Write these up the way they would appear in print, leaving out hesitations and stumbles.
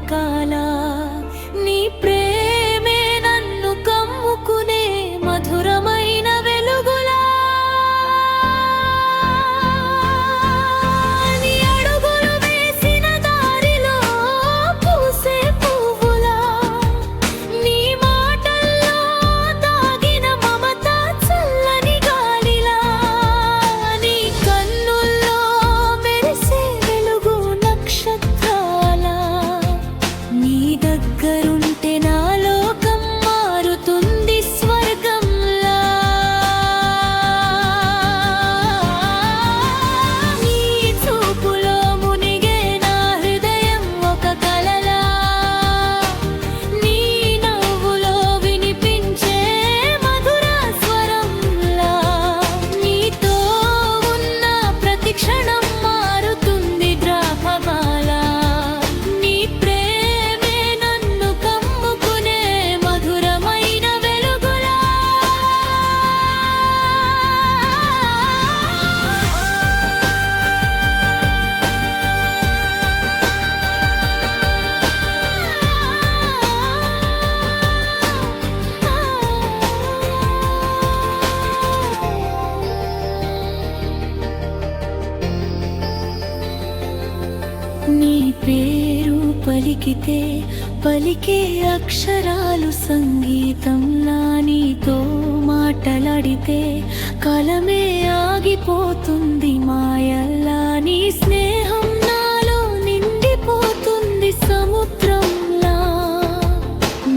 జ్ఞాపకాల నీ ప్రేమే నన్ను కమ్ముకునే మధురమైన వెలుగులా నీ అడుగులు వేసిన దారిలో పూసే పువ్వులా నీ మాటల్లో దాగిన మమత చల్లని గాలిలా నీ కన్నుల్లో మెరిసే వెలుగు నక్షత్రాల నీ దగ్గరుంటే నా లోకం మారుతుంది స్వర్గంలా నీ చూపులో మునిగే నా హృదయం ఒక కలలా నీ నవ్వులో వినిపించే మధుర స్వరంలా నీతో ఉన్న ప్రతి క్షణం మారుతుంది జ్ఞాపకాల నీ ప్రేమే నన్ను కమ్ముకునే మధురమైన వెలుగులా నీ పేరు పలికితే పలికే అక్షరాలు సంగీతంలా నీతో మాటలాడితే కాలమే ఆగిపోతుంది మాయల్లా నీ స్నేహం నాలో నిండిపోతుంది సముద్రంలా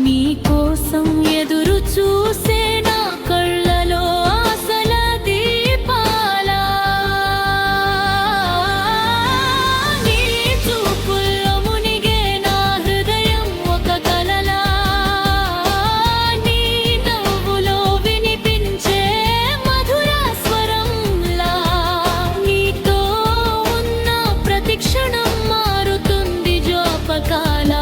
నీ కోసం ఎదురు చూసే నా కళ్ళలో ఆశల దీపాలా నీ చూపుల్లో మునిగే నా హృదయం ఒక కలలా నీ నవ్వులో వినిపించే మధుర స్వరంలా నీతో ఉన్న ప్రతి క్షణం మారుతుంది జ్ఞాపకాల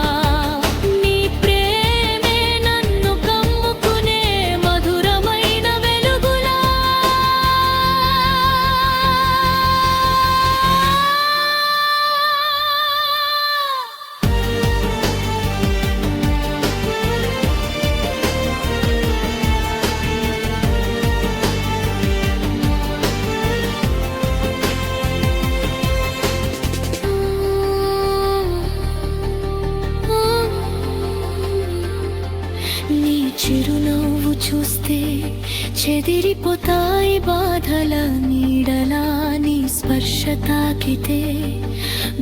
నీ ప్రేమే నన్ను కమ్ముకునే మధురమైన వెలుగులా నీ చిరునవ్వు చూస్తే చెదిరిపోతాయి బాధల నీడలా నీ స్పర్శ తాకితే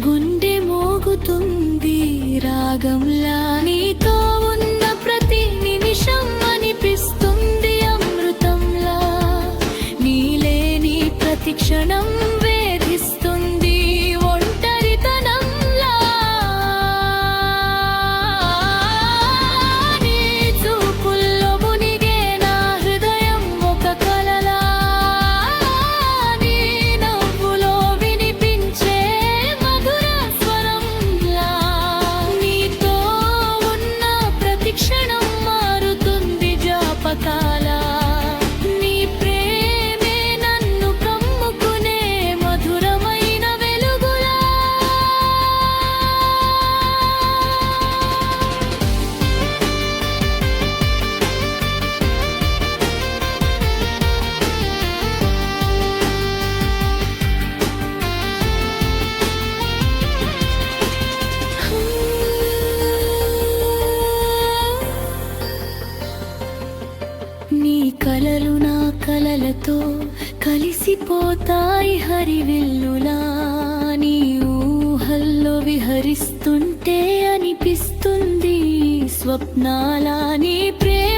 గుండె మోగుతుంది రాగంలా నీతో ఉన్న ప్రతి నిమిషం అనిపిస్తుంది అమృతంలా నీలేని ప్రతి క్షణం వేధిస్తుంది ఒంటరితనంలా నీ చూపుల్లో మునిగే నా హృదయం ఒక కలలా నీ నవ్వులో వినిపించే మధుర స్వరంలా నీతో ఉన్న ప్రతి క్షణం మారుతుంది జ్ఞాపకాల నీ ప్రేమే నన్ను కమ్ముకునే మధురమైన వెలుగులా నీ కలలు నా కలలతో కలిసిపోతాయి హరివిల్లులా నీ ఊహల్లో విహరిస్తుంటే అనిపిస్తుంది స్వప్నాల నీ ప్రేమ